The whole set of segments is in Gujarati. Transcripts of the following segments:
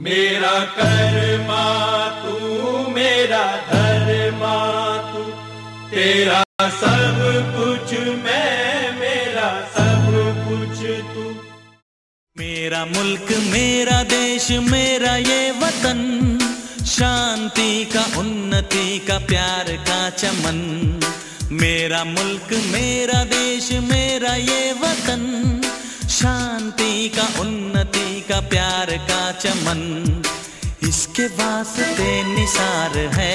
मेरा कर्मा तू मेरा धर्मा तू, तेरा सब कुछ मैं, मेरा सब कुछ तू। मेरा मुल्क मेरा देश मेरा ये वतन, शांति का उन्नति का प्यार का चमन। मेरा मुल्क मेरा देश मेरा ये वतन, शांति का उन्नति का प्यार का चमन। इसके वास्ते निसार है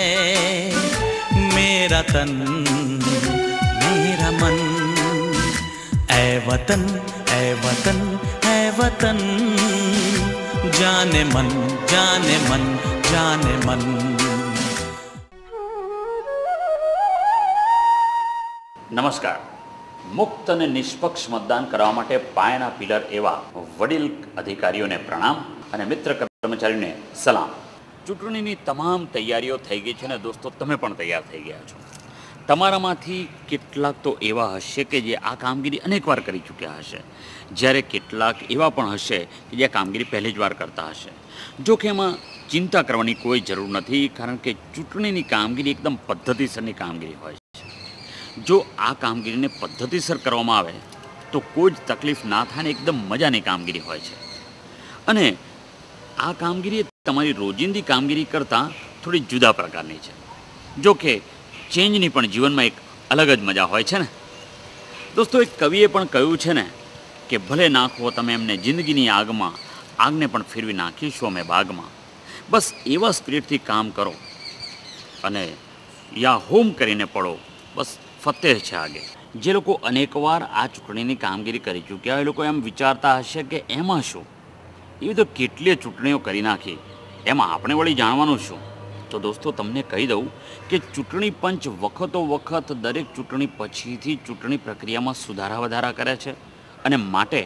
मेरा तन मेरा मन। ऐ वतन ऐ वतन ऐ वतन, जाने मन जाने मन जाने मन। નમસ્કાર. મુક્ત અને નિષ્પક્ષ મતદાન કરવા માટે પાયાના પિલર એવા વડીલ અધિકારીઓને પ્રણામ અને મિત્ર કર્મચારીઓને સલામ. ચૂંટણીની તમામ તૈયારીઓ થઈ ગઈ છે ને દોસ્તો, તમે પણ તૈયાર થઈ ગયા છો. તમારામાંથી કેટલાક તો એવા હશે કે જે આ કામગીરી અનેકવાર કરી ચૂક્યા હશે, જ્યારે કેટલાક એવા પણ હશે કે જે આ કામગીરી પહેલી જ વાર કરતા હશે. જો કે એમાં ચિંતા કરવાની કોઈ જરૂર નથી, કારણ કે ચૂંટણીની કામગીરી એકદમ પદ્ધતિસરની કામગીરી હોય છે. જો આ કામગીરીને પદ્ધતિસર કરવામાં આવે તો કોઈ જ તકલીફ ના થાય ને એકદમ મજાની કામગીરી હોય છે. અને આ કામગીરી તમારી રોજિંદી કામગીરી કરતાં થોડી જુદા પ્રકારની છે. જો કે ચેન્જની પણ જીવનમાં એક અલગ જ મજા હોય છે ને દોસ્તો. એક કવિએ પણ કહ્યું છે ને કે ભલે નાખો તમે એમને જિંદગીની આગમાં, આગને પણ ફેરવી નાખીશું અમે બાગમાં. બસ એવા સ્પિરિટથી કામ કરો અને યા હોમ કરીને પડો, બસ ફતેહ છે આગે. જે લોકો અનેકવાર આ ચૂંટણીની કામગીરી કરી ચૂક્યા હોય, એ લોકો એમ વિચારતા હશે કે એમાં શું, એવી તો કેટલીય ચૂંટણીઓ કરી નાખી, એમાં આપણે વળી જાણવાનું શું. તો દોસ્તો તમને કહી દઉં કે ચૂંટણી પંચ વખતો વખત દરેક ચૂંટણી પછીથી ચૂંટણી પ્રક્રિયામાં સુધારા વધારા કરે છે, અને માટે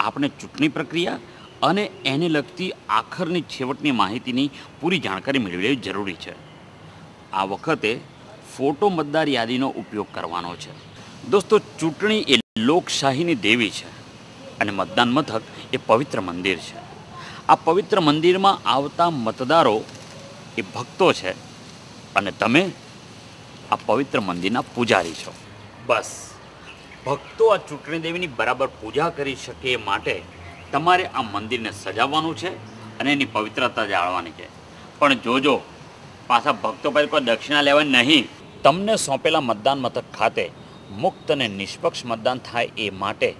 આપણે ચૂંટણી પ્રક્રિયા અને એને લગતી આખરની છેવટની માહિતીની પૂરી જાણકારી મેળવી લેવી જરૂરી છે. આ વખતે ફોટો મતદાર યાદીનો ઉપયોગ કરવાનો છે. દોસ્તો, ચૂંટણી એ લોકશાહીની દેવી છે અને મતદાન મથક એ પવિત્ર મંદિર છે. આ પવિત્ર મંદિરમાં આવતા મતદારો એ ભક્તો છે અને તમે આ પવિત્ર મંદિરના પૂજારી છો. બસ ભક્તો આ ચૂંટણી દેવીની બરાબર પૂજા કરી શકે એ માટે તમારે આ મંદિરને સજાવવાનું છે અને એની પવિત્રતા જાળવવાની છે. પણ જોજો, પાછા ભક્તો પાસે કોઈ દક્ષિણા લેવાની નહીં. તમને સોંપેલા મતદાન મથક ખાતે મુક્ત અને નિષ્પક્ષ મતદાન થાય એ માટે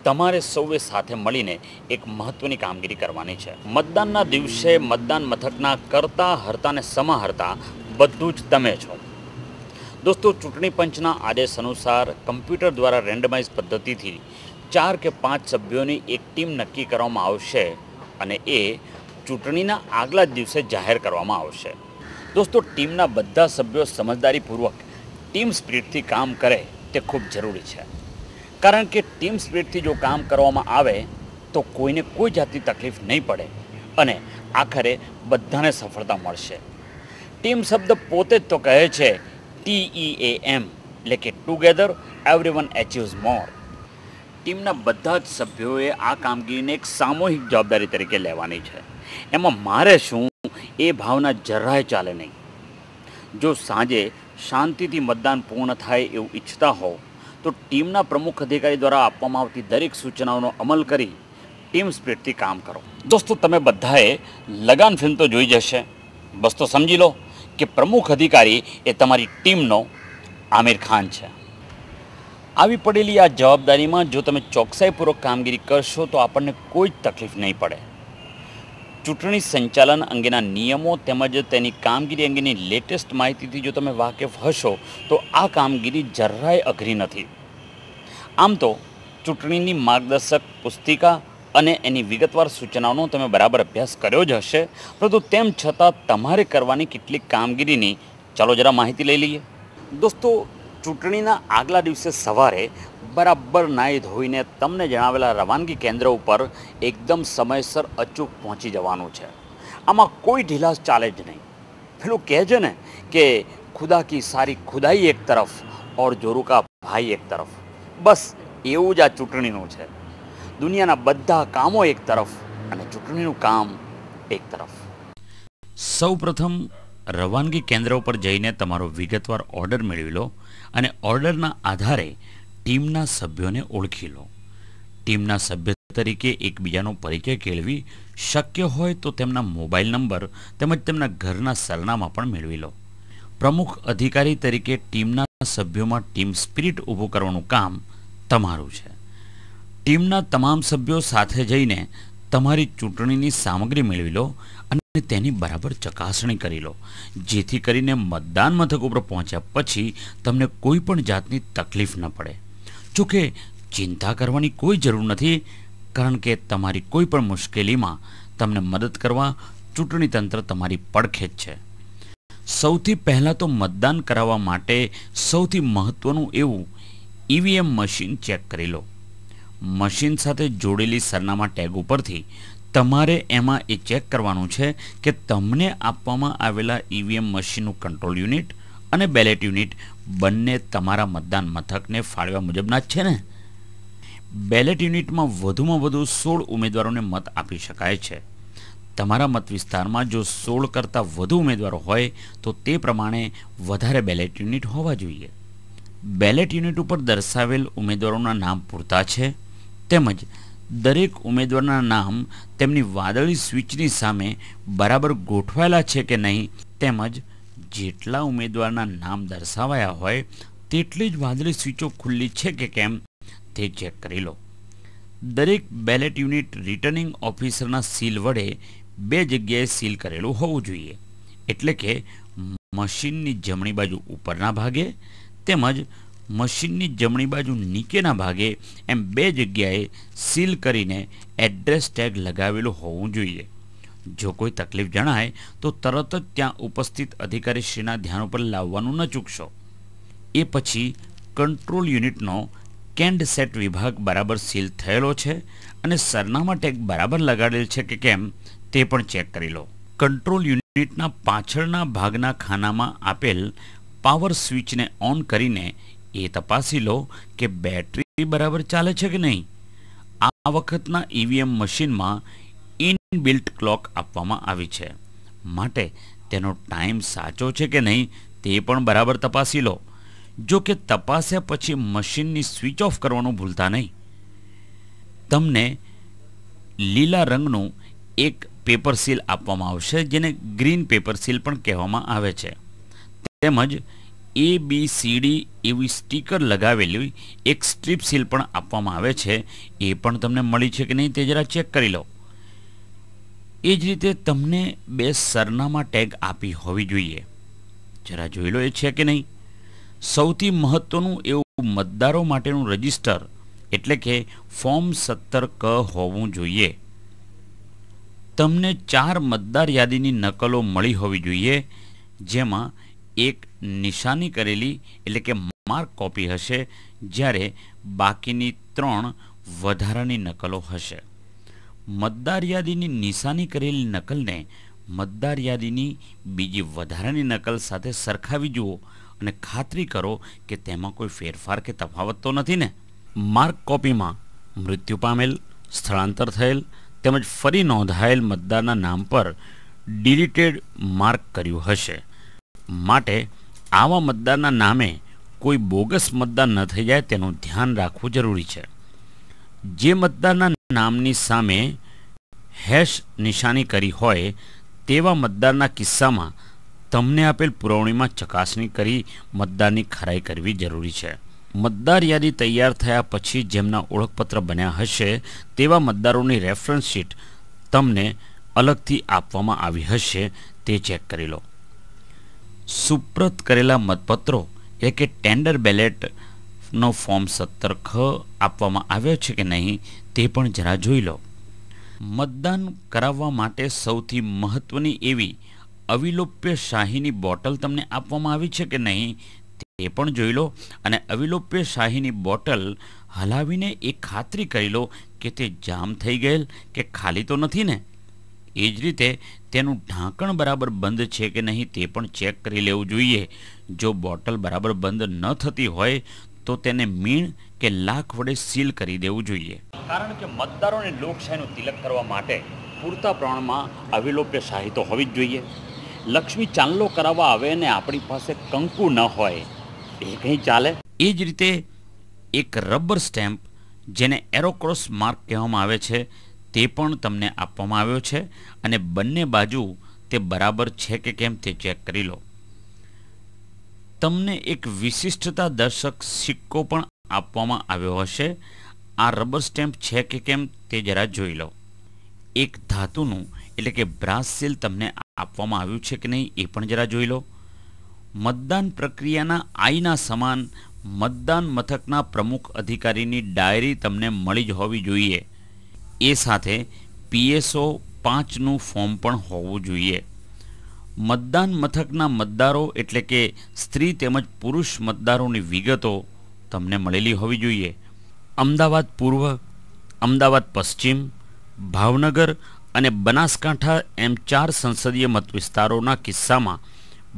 તમારે સૌએ સાથે મળીને એક મહત્ત્વની કામગીરી કરવાની છે. મતદાનના દિવસે મતદાન મથકના કરતા હર્તા અને સમાહર્તા બધું જ તમે છો. દોસ્તો, ચૂંટણી પંચના આદેશ અનુસાર કમ્પ્યુટર દ્વારા રેન્ડમાઇઝ પદ્ધતિથી 4 કે 5 સભ્યોની એક ટીમ નક્કી કરવામાં આવશે અને એ ચૂંટણીના આગલા જ દિવસે જાહેર કરવામાં આવશે. દોસ્તો, ટીમના બધા સભ્યો સમજદારીપૂર્વક ટીમ સ્પિરિટથી કામ કરે તે ખૂબ જરૂરી છે. કારણ કે ટીમ સ્પિરિટથી જો કામ કરવામાં આવે તો કોઈને કોઈ જાતની તકલીફ નહીં પડે અને આખરે બધાને સફળતા મળશે. ટીમ શબ્દ પોતે જ તો કહે છે TEAM, એટલે કે ટુગેધર એવરીવન અચીવ્સ મોર. ટીમના બધા જ સભ્યોએ આ કામગીરીને એક સામૂહિક જવાબદારી તરીકે લેવાની છે. એમાં મારે શું એ ભાવના જરાય ચાલે નહીં. જો સાંજે શાંતિથી મતદાન પૂર્ણ થાય એવું ઈચ્છતા હો તો ટીમના પ્રમુખ અધિકારી દ્વારા આપવામાં આવતી દરેક સૂચનાઓનો અમલ કરી ટીમ સ્પિરિટથી કામ કરો. દોસ્તો, તમે બધાએ લગાન ફિલ્મ તો જોઈ જશે. બસ તો સમજી લો કે પ્રમુખ અધિકારી એ તમારી ટીમનો આમિર ખાન છે. આવી પડેલી આ જવાબદારીમાં જો તમે ચોકસાઈપૂર્વક કામગીરી કરશો તો આપણને કોઈ જ તકલીફ નહીં પડે. ચૂંટણી સંચાલન અંગેના નિયમો તેમજ તેની કામગીરી અંગેની લેટેસ્ટ માહિતીથી જો તમે વાકેફ હશો તો આ કામગીરી જરાય અઘરી નથી. આમ તો ચૂંટણીની માર્ગદર્શક પુસ્તિકા અને એની વિગતવાર સૂચનાઓનો તમે બરાબર અભ્યાસ કર્યો જ હશે, પરંતુ તેમ છતાં તમારે કરવાની કેટલીક કામગીરીની ચાલો જરા માહિતી લઈ લઈએ. દોસ્તો, ચૂંટણીના આગલા દિવસે સવારે બરાબર નાહી ધોઈને તમને જણાવેલા રવાનગી કેન્દ્ર ઉપર એકદમ સમયસર અચૂક પહોંચી જવાનું છે. આમાં કોઈ ઢીલાસ ચાલે જ નહીં. પેલું કહે છે ને કે ખુદા કી સારી ખુદાઈ એક તરફ ઓર જોરુ કા ભાઈ એક તરફ. બસ એવું જ આ ચૂંટણીનું છે. દુનિયાના બધા કામો એક તરફ અને ચૂંટણીનું કામ એક તરફ. સૌપ્રથમ રવાનગી કેન્દ્ર ઉપર જઈને તમારો વિગતવાર ઓર્ડર મેળવી લો અને ઓર્ડરના આધારે ટીમના સભ્યોને ઓળખી લો. ટીમના સભ્ય તરીકે એકબીજાનો પરિચય કેળવી, શક્ય હોય તો તેમના મોબાઈલ નંબર તેમજ તેમના ઘરના સરનામા પણ મેળવી લો. પ્રમુખ અધિકારી તરીકે ટીમના સભ્યોમાં ટીમ સ્પિરિટ ઊભું કરવાનું કામ તમારું છે. ટીમના તમામ સભ્યો સાથે જઈને તમારી ચૂંટણીની સામગ્રી મેળવી લો અને તેની બરાબર ચકાસણી કરી લો, જેથી કરીને મતદાન મથક ઉપર પહોંચ્યા પછી તમને કોઈ પણ જાતની તકલીફ ન પડે. જોકે ચિંતા કરવાની કોઈ જરૂર નથી, કારણ કે તમારી કોઈ પણ મુશ્કેલીમાં તમને મદદ કરવા ચૂંટણી તંત્ર તમારી પડખે જ છે. સૌથી પહેલાં તો મતદાન કરાવવા માટે સૌથી મહત્ત્વનું એવું ઈવીએમ મશીન ચેક કરી લો. મશીન સાથે જોડેલી સરનામા ટેગ ઉપરથી તમારે એમાં એ ચેક કરવાનું છે કે તમને આપવામાં આવેલા ઈવીએમ મશીનનું કંટ્રોલ યુનિટ અને બેલેટ યુનિટ બંને તમારા મતદાન મથકને ફાળવ્યા મુજબના જ છે ને. બેલેટ યુનિટમાં વધુમાં વધુ 16 ઉમેદવારોને મત આપી શકાય છે. તમારા મત વિસ્તારમાં જો 16 કરતાં વધુ ઉમેદવારો હોય તો તે પ્રમાણે વધારે બેલેટ યુનિટ હોવા જોઈએ. બેલેટ યુનિટ ઉપર દર્શાવેલ ઉમેદવારોના નામ પૂરતા છે, તેમજ દરેક ઉમેદવારના નામ તેમની વાદળી સ્વિચની સામે બરાબર ગોઠવાયેલા છે કે નહીં, તેમજ જેટલા ઉમેદવારના નામ દર્શાવાયા હોય તેટલી જ વાદળી સ્વિચો ખુલ્લી છે કે કેમ તે ચેક કરી લો. દરેક બેલેટ યુનિટ રિટર્નિંગ ઓફિસરના સીલ વડે 2 જગ્યાએ સીલ કરેલું હોવું જોઈએ, એટલે કે મશીનની જમણી બાજુ ઉપરના ભાગે તેમજ મશીનની જમણી બાજુ નીચેના ભાગે એમ 2 જગ્યાએ સીલ કરીને એડ્રેસ ટેગ લગાવેલું હોવું જોઈએ. જો કોઈ તકલીફ જણાય તો તરત જ ત્યાં ઉપસ્થિત અધિકારીશ્રીના ધ્યાન ઉપર લાવવાનું ન ચૂકશો. એ પછી કંટ્રોલ યુનિટનો કેન્ડ સેટ વિભાગ બરાબર સીલ થયેલો છે અને સરનામા ટેગ બરાબર લગાડેલ છે કે કેમ તે પણ ચેક કરી લો. કંટ્રોલ યુનિટના પાછળના ભાગના ખાનામાં આપેલ પાવર સ્વિચને ઓન કરીને એ તપાસી લો કે બેટરી બરાબર ચાલે છે કે નહીં. આ વખતના ઈવીએમ મશીનમાં ઇનબિલ્ટ ક્લોક આપવામાં આવી છે, માટે તેનો ટાઈમ સાચો છે કે નહીં તે પણ બરાબર તપાસી લો. જો કે તપાસ્યા પછી મશીનની સ્વિચ ઓફ કરવાનું ભૂલતા નહીં. તમને લીલા રંગનું એક પેપર સીલ આપવામાં આવશે, જેને ગ્રીન પેપર સીલ પણ કહેવામાં આવે છે. તેમજ ABCD એવી સ્ટીકર લગાવેલી એક સ્ટ્રીપ સીલ પણ આપવામાં આવે છે, એ પણ તમને મળી છે કે નહીં તે જરા ચેક કરી લો. એ જ રીતે તમને 2 સરનામા ટેગ આપી હોવી જોઈએ, જરા જોઈ લો એ છે કે નહીં. સૌથી મહત્વનું એવું મતદારો માટેનું રજિસ્ટર એટલે કે ફોર્મ 17 ક હોવું જોઈએ. તમને 4 મતદાર યાદીની નકલો મળી હોવી જોઈએ, જેમાં એક નિશાની કરેલી એટલે કે માર્ક કોપી હશે, જ્યારે બાકીની 3 વધારાની નકલો હશે. મતદાર યાદીની નિશાની કરેલી નકલને મતદાર યાદીની બીજી વધારાની નકલ સાથે સરખાવી જુઓ અને ખાતરી કરો કે તેમાં કોઈ ફેરફાર કે તફાવત તો નથી ને. માર્ક કોપીમાં મૃત્યુ પામેલ, સ્થળાંતર થયેલ તેમજ ફરી નોંધાયેલ મતદારના નામ પર ડિલીટેડ માર્ક કર્યું હશે, માટે આવા મતદારના નામે કોઈ બોગસ મતદાન ન થઈ જાય તેનું ધ્યાન રાખવું જરૂરી છે. જે મતદારના નામની સામે હેશ નિશાની કરી હોય તેવા મતદારના કિસ્સામાં તમને આપેલ પુરવણીમાં ચકાસણી કરી મતદારની ખરાઈ કરવી જરૂરી છે. મતદાર યાદી તૈયાર થયા પછી જેમના ઓળખપત્ર બન્યા હશે તેવા મતદારોની રેફરન્સ શીટ તમને અલગથી આપવામાં આવી હશે, તે ચેક કરી લો. સુપ્રત કરેલા મતપત્રો એટલે કે ટેન્ડર બેલેટનો ફોર્મ 17 ખ આપવામાં આવ્યો છે કે નહીં તે પણ જરા જોઈ લો. મતદાન કરાવવા માટે સૌથી મહત્વની એવી અવિલોપ્ય શાહીની બોટલ તમને આપવામાં આવી છે કે નહીં તે પણ જોઈ લો, અને અવિલોપ્ય શાહીની બોટલ હલાવીને એ ખાતરી કરી લો કે તે જામ થઈ ગયેલ કે ખાલી તો નથી ને. એ જ રીતે તેનું ઢાંકણ બરાબર બંધ છે કે નહીં તે પણ ચેક કરી લેવું જોઈએ. જો બોટલ બરાબર બંધ ન થતી હોય તો તેને મીણ કે લાખ વડે સીલ કરી દેવું જોઈએ. કારણ કે મતદારોને લોકશાહીનું તિલક કરવા માટે પૂરતા પ્રમાણમાં અવિલોપ્યશાહી તો હોવી જ જોઈએ. લક્ષ્મી ચાંદલો કરાવવા આવે ને આપણી પાસે કંકુ ન હોય એ કંઈ ચાલે? એ જ રીતે એક રબર સ્ટેમ્પ, જેને એરોક્રોસ માર્ક કહેવામાં આવે છે, તે પણ તમને આપવામાં આવ્યો છે અને બંને બાજુ તે બરાબર છે કે કેમ તે ચેક કરી લો. તમને એક વિશિષ્ટતા દર્શક સિક્કો પણ આપવામાં આવ્યો હશે. આ રબર સ્ટેમ્પ છે કે કેમ તે જરા જોઈ લો. એક ધાતુનું એટલે કે બ્રાસ સીલ તમને આપવામાં આવ્યું છે કે નહીં એ પણ જરા જોઈ લો. મતદાન પ્રક્રિયાના આઈના સમાન મતદાન મથકના પ્રમુખ અધિકારીની ડાયરી તમને મળી જ હોવી જોઈએ. એ સાથે PSO 5નું ફોર્મ પણ હોવું જોઈએ. મતદાન મથકના મતદારો એટલે કે સ્ત્રી તેમજ પુરુષ મતદારોની વિગતો તમને મળેલી હોવી જોઈએ. અમદાવાદ પૂર્વ, અમદાવાદ પશ્ચિમ, ભાવનગર અને બનાસકાંઠા એમ 4 સંસદીય મતવિસ્તારોના કિસ્સામાં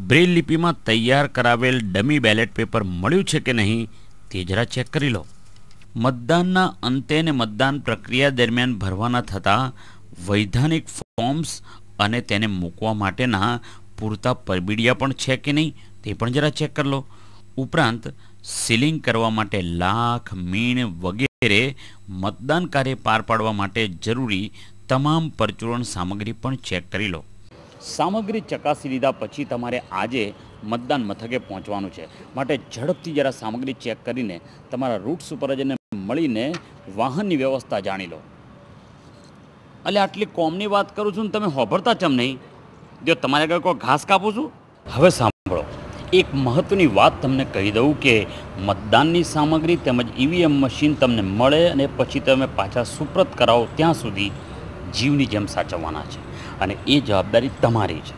બ્રેલ લિપિમાં તૈયાર કરાવેલ ડમી બેલેટ પેપર મળ્યું છે કે નહીં તે જરા ચેક કરી લો. મતદાનના અંતે અને મતદાન પ્રક્રિયા દરમિયાન ભરવાના થતા વૈધાનિક ફોર્મ્સ અને તેને મૂકવા માટેના પૂરતા પરબીડિયા પણ છે કે નહીં તે પણ જરા ચેક કરી લો. ઉપરાંત સીલિંગ કરવા માટે લાખ, મીણ વગેરે મતદાન કાર્ય પાર પાડવા માટે જરૂરી તમામ પરચુરણ સામગ્રી પણ ચેક કરી લો. સામગ્રી ચકાસી લીધા પછી તમારે આજે મતદાન મથકે પહોંચવાનું છે. માટે ઝડપથી જરા સામગ્રી ચેક કરીને તમારા રૂટ સુપરવાઇઝરને મળીને વાહનની વ્યવસ્થા જાણી લો. એટલે આટલી કોમની વાત કરું છું ને તમે હોભળતા ચમ નહીં? જો તમારે આગળ કોઈ ઘાસ કાપું છું. હવે સાંભળો, એક મહત્વની વાત તમને કહી દઉં કે મતદાનની સામગ્રી તેમજ EVM મશીન તમને મળે અને પછી તમે પાછા સુપ્રત કરાવો ત્યાં સુધી જીવની જેમ સાચવવાના છે અને એ જવાબદારી તમારી છે.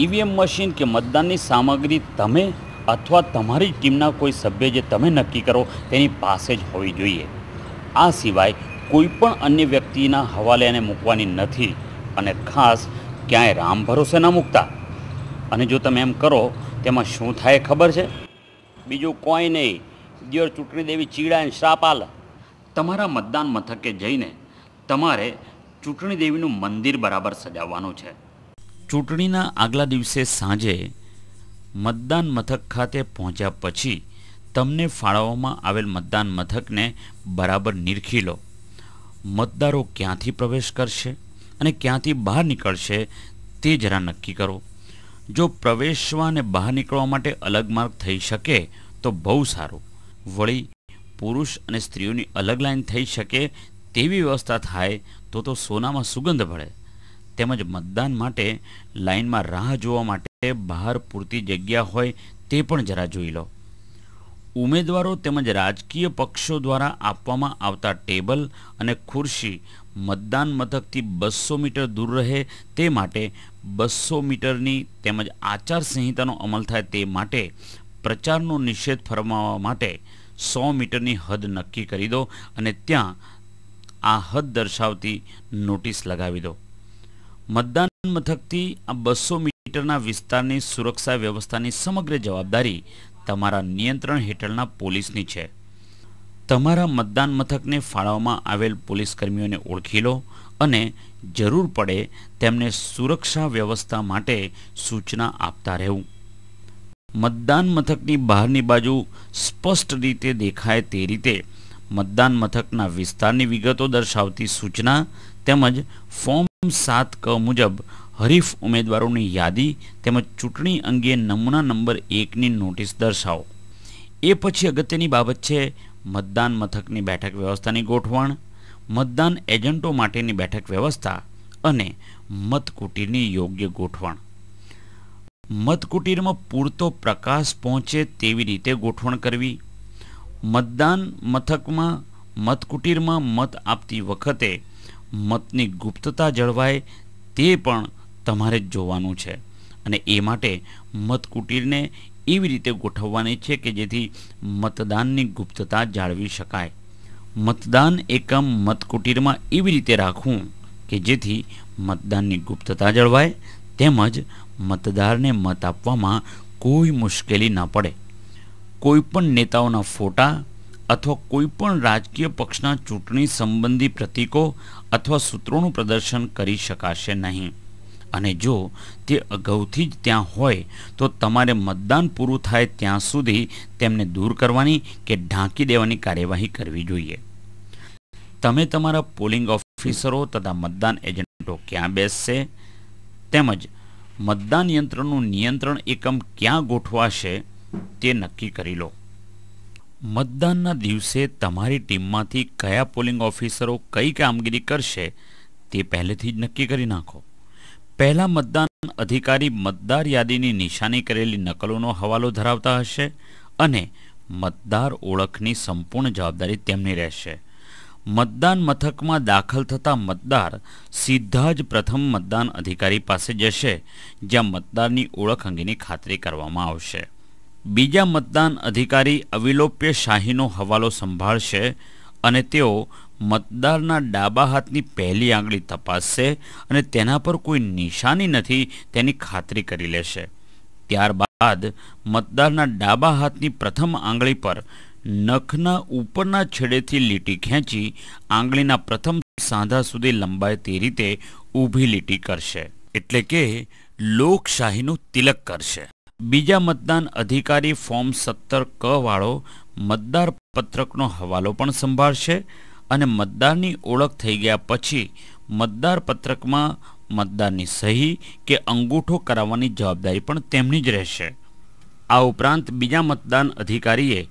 EVM મશીન કે મતદાનની સામગ્રી તમે અથવા તમારી ટીમના કોઈ સભ્ય જે તમે નક્કી કરો તેની પાસે જ હોવી જોઈએ. આ સિવાય કોઈ પણ અન્ય વ્યક્તિના હવાલે એને મૂકવાની નથી અને ખાસ ક્યાંય રામ ભરોસે ન મૂકતા. અને જો તમે એમ કરો તેમાં શું થાય ખબર છે? બીજું કોઈ નહીં, દિયોર ચૂંટણી દેવી ચીડાઈને શ્રાપ આલ. તમારા મતદાન મથકે જઈને તમારે ચૂંટણી દેવીનું મંદિર બરાબર સજાવવાનું છે. ચૂંટણીના આગલા દિવસે સાંજે મતદાન મથક ખાતે પહોંચ્યા પછી તમને ફાળવવામાં આવેલ મતદાન મથકને બરાબર નિરખી લો. મતદારો ક્યાંથી પ્રવેશ કરશે અને ક્યાંથી બહાર નીકળશે તે જરા નક્કી કરો. જો પ્રવેશવા અને બહાર નીકળવા માટે અલગ માર્ગ થઈ શકે તો બહુ સારું. વળી પુરુષ અને સ્ત્રીઓની અલગ લાઈન થઈ શકે તેવી વ્યવસ્થા થાય તો સોનામાં સુગંધ ભળે. તેમજ મતદાન માટે લાઈનમાં રાહ જોવા માટે બહાર પૂરતી જગ્યા હોય તે પણ જરા જોઈ લો. ઉમેદવારો તેમજ રાજકીય પક્ષો દ્વારા આપવામાં આવતા ટેબલ અને ખુરશી મતદાન મથકથી 200 મીટર દૂર રહે તે માટે 200 મીટરની તેમજ આચારસંહિતાનો અમલ થાય તે માટે પ્રચારનો નિષેધ ફરમાવવા માટે 100 મીટરની હદ નક્કી કરી દો અને ત્યાં આ હદ દર્શાવતી નોટિસ લગાવી દો. મતદાન મથકથી આ 200 મીટરના વિસ્તારની સુરક્ષા વ્યવસ્થાની સમગ્ર જવાબદારી તમારા નિયંત્રણ હેઠળના પોલીસની છે. તમારા મતદાન મથકને ફાળવવામાં આવેલ પોલીસ કર્મીઓને ઓળખી લો અને જરૂર પડે તેમને સુરક્ષા વ્યવસ્થા માટે સૂચના આપતા રહેવું. મતદાન મથકની બહારની બાજુ સ્પષ્ટ રીતે દેખાય તે રીતે મતદાન મથકના વિસ્તારની વિગતો દર્શાવતી સૂચના તેમજ ફોર્મ 7ક મુજબ હરીફ ઉમેદવારોની યાદી તેમજ ચૂંટણી અંગે નમૂના નંબર 1ની નોટિસ દર્શાવો. એ પછી અગત્યની બાબત છે મતદાન મથકની બેઠક વ્યવસ્થાની ગોઠવણ, મતદાન એજન્ટો માટેની બેઠક વ્યવસ્થા અને મતકુટીરની યોગ્ય ગોઠવણ. મતકુટીરમાં પૂરતો પ્રકાશ પહોંચે તેવી રીતે ગોઠવણ કરવી. મતદાન મથકમાં મતકુટીરમાં મત આપતી વખતે મતની ગુપ્તતા જળવાય તે પણ તમારે જ જોવાનું છે અને એ માટે મતકુટીરને એવી રીતે ગોઠવવાની છે કે જેથી મતદાનની ગુપ્તતા જાળવી શકાય. મતદાન એકમ મતકુટીરમાં એવી રીતે રાખવું કે જેથી મતદાનની ગુપ્તતા જળવાય તેમજ મતદારને મત આપવામાં કોઈ મુશ્કેલી ન પડે. કોઈપણ નેતાઓના ફોટા અથવા કોઈ પણ રાજકીય પક્ષના ચૂંટણી સંબંધી પ્રતીકો અથવા સૂત્રોનું પ્રદર્શન કરી શકાશે નહીં. અને જો તે અગાઉથી જ ત્યાં હોય તો તમારે મતદાન પૂરું થાય ત્યાં સુધી તેમને દૂર કરવાની કે ઢાંકી દેવાની કાર્યવાહી કરવી જોઈએ. તમે તમારા પોલિંગ ઓફિસરો તથા મતદાન એજન્ટો ક્યાં બેસશે તેમજ મતદાન યંત્રનું નિયંત્રણ એકમ ક્યાં ગોઠવાશે તે નક્કી કરી લો. મતદાનના દિવસે તમારી ટીમમાંથી કયા પોલિંગ ઓફિસરો કઈ કામગીરી કરશે તે પહેલેથી જ નક્કી કરી નાખો. પહેલા મતદાન અધિકારી મતદાર યાદીની નિશાની કરેલી નકલોનો હવાલો ધરાવતા હશે અને મતદાર ઓળખની સંપૂર્ણ જવાબદારી તેમની રહેશે. મતદાન મથકમાં દાખલ થતા મતદાર સીધા જ પ્રથમ મતદાન અધિકારી પાસે જશે, જ્યાં મતદારની ઓળખ અંગેની ખાતરી કરવામાં આવશે. બીજા મતદાન અધિકારી અવિલોપ્ય શાહીનો હવાલો સંભાળશે અને તેઓ મતદારના ડાબા હાથની પહેલી આંગળી તપાસશે અને તેના પર કોઈ નિશાની નથી તેની ખાતરી કરી લેશે. ત્યારબાદ મતદારના ડાબા હાથની પ્રથમ આંગળી પર નખના ઉપરના છેડેથી લીટી ખેંચી આંગળીના પ્રથમ સાંધા સુધી લંબાય તે રીતે ઊભી લીટી કરશે, એટલે કે લોકશાહીનું તિલક કરશે. બીજા મતદાન અધિકારી ફોર્મ 17 ક વાળો મતદાર પત્રકનો હવાલો પણ સંભાળશે અને મતદારની ઓળખ થઈ ગયા પછી મતદાર પત્રકમાં મતદારની સહી કે અંગૂઠો કરાવવાની જવાબદારી પણ તેમની જ રહેશે. આ ઉપરાંત બીજા મતદાન અધિકારીએ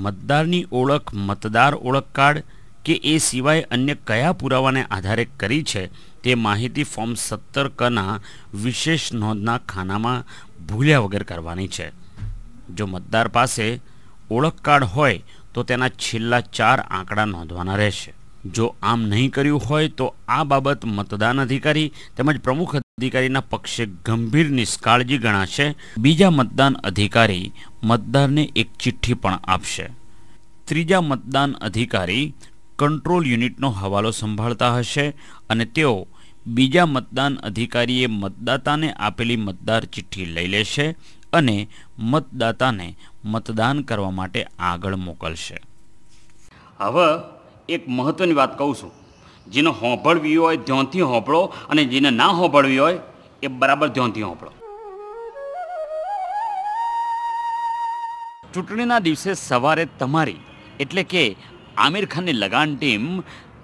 મતદારની ઓળખ મતદાર ઓળખ કાર્ડ કે એ સિવાય અન્ય કયા પુરાવાને આધારે કરી છે તે માહિતી ફોર્મ 17 કના વિશેષ નોંધના ખાનામાં ભૂલ્યા વગર કરવાની છે. જો મતદાર પાસે ઓળખ કાર્ડ હોય તો તેના છેલ્લા 4 આંકડા નોંધવાના રહેશે. જો આમ નહીં કર્યું હોય તો આ બાબત મતદાન અધિકારી તેમજ પ્રમુખ અધિકારીના પક્ષે ગંભીર નિષ્કાળજી ગણાશે. બીજા મતદાન અધિકારી મતદારને એક ચિઠ્ઠી પણ આપશે. ત્રીજા મતદાન અધિકારી કંટ્રોલ યુનિટનો હવાલો સંભાળતા હશે અને તેઓ બીજા મતદાન અધિકારીએ મતદાતાને આપેલી મતદાર ચિઠ્ઠી લઈ લેશે અને મતદાતાને મતદાન કરવા માટે આગળ મોકલશે. હવે એક મહત્વની વાત કહું છું, જેને હોંભળવી હોય ધ્યાનથી હોંભળો અને જેને ના હોંભળવી હોય એ બરાબર ધ્યાનથી હોંભળો. ચૂંટણીના દિવસે સવારે તમારી એટલે કે આમિર ખાનની લગાન ટીમ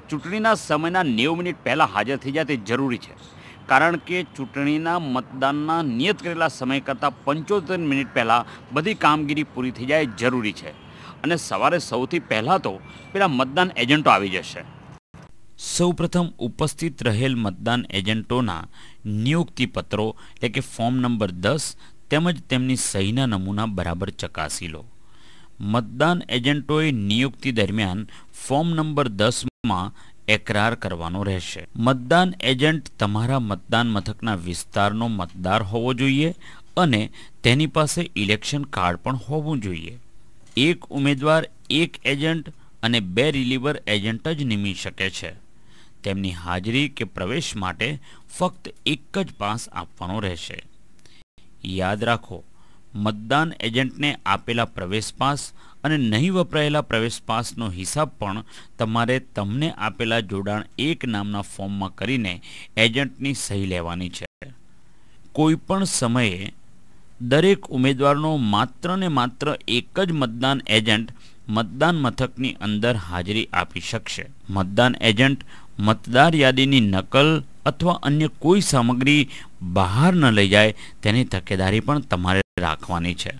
ચૂંટણીના સમયના 90 મિનિટ પહેલાં હાજર થઈ જાય તે જરૂરી છે, કારણ કે ચૂંટણીના મતદાનના નિયત કરેલા સમય કરતાં 75 મિનિટ પહેલાં બધી કામગીરી પૂરી થઈ જાય જરૂરી છે. અને સવારે સૌથી પહેલાં તો પેલા મતદાન એજન્ટો આવી જશે. સૌપ્રથમ ઉપસ્થિત રહેલ મતદાન એજન્ટોના નિયુક્તિપત્રો એટલે કે ફોર્મ નંબર 10 તેમજ તેમની સહીના નમૂના બરાબર ચકાસી લો. મતદાન એજન્ટોએ નિયુક્તિ દરમિયાન ફોર્મ નંબર 10માં એકરાર કરવાનો રહેશે. મતદાન એજન્ટ તમારા મતદાન મથકના વિસ્તારનો મતદાર હોવો જોઈએ અને તેની પાસે ઇલેક્શન કાર્ડ પણ હોવું જોઈએ. એક ઉમેદવાર એક એજન્ટ અને 2 રિલીવર એજન્ટ જ નિમી શકે છે. તેમની હાજરી કે પ્રવેશ માટે ફક્ત એક જ પાસ આપવાનો રહેશે. યાદ રાખો, મતદાન એજન્ટને આપેલા પ્રવેશ પાસ અને નહીં વપરાયેલા પ્રવેશ પાસનો હિસાબ પણ તમારે તમને આપેલા જોડાણ 1 નામના ફોર્મમાં કરીને એજન્ટની સહી લેવાની છે. કોઈ પણ સમયે દરેક ઉમેદવારનો માત્ર ને માત્ર એક જ મતદાન એજન્ટ મતદાન મથકની અંદર હાજરી આપી શકશે. મતદાન એજન્ટ મતદાર યાદીની નકલ અથવા અન્ય કોઈ સામગ્રી બહાર ન લઈ જાય તેની તકેદારી પણ તમારે રાખવાની છે.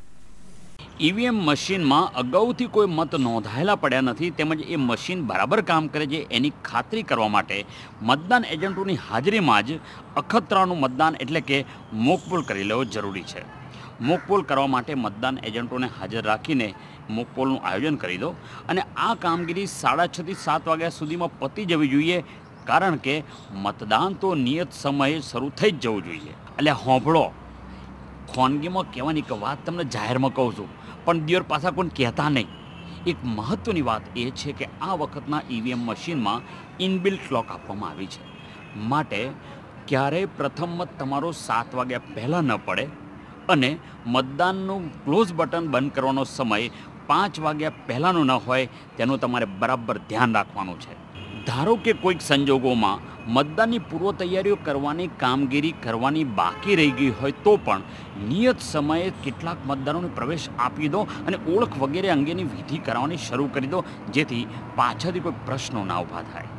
ઈવીએમ મશીનમાં અગાઉથી કોઈ મત નોંધાયેલા પડ્યા નથી તેમજ એ મશીન બરાબર કામ કરે છે એની ખાતરી કરવા માટે મતદાન એજન્ટોની હાજરીમાં જ અખતરાનું મતદાન એટલે કે મોકપોલ કરી લેવો જરૂરી છે. મોકપોલ કરવા માટે મતદાન એજન્ટોને હાજર રાખીને મોકપોલનું આયોજન કરી દો અને આ કામગીરી 6:30 થી 7 વાગ્યા સુધીમાં પતી જવી જોઈએ, કારણ કે મતદાન તો નિયત સમયે શરૂ થઈ જ જવું જોઈએ. એટલે હોંભળો, ખાનગીમાં કહેવાની કે વાત તમને જાહેરમાં કહું છું, પણ દિયોર પાછા કોઈ કહેતા નહીં. એક મહત્ત્વની વાત એ છે કે આ વખતના ઈવીએમ મશીનમાં ઇનબિલ્ટ ક્લોક આપવામાં આવી છે, માટે ક્યારેય પ્રથમ મત તમારો 7 વાગ્યા પહેલાં ન પડે અને મતદાનનું ક્લોઝ બટન બંધ કરવાનો સમય 5 વાગ્યા પહેલાંનો ન હોય તેનું તમારે બરાબર ધ્યાન રાખવાનું છે. ધારો કે કોઈક સંજોગોમાં મતદાનની પૂર્વ તૈયારીઓ કરવાની કામગીરી કરવાની બાકી રહી ગઈ હોય તો પણ નિયત સમયે કેટલાક મતદારોને પ્રવેશ આપી દો અને ઓળખ વગેરે અંગેની વિધિ કરાવવાની શરૂ કરી દો, જેથી પાછળથી કોઈ પ્રશ્નો ના ઊભા થાય.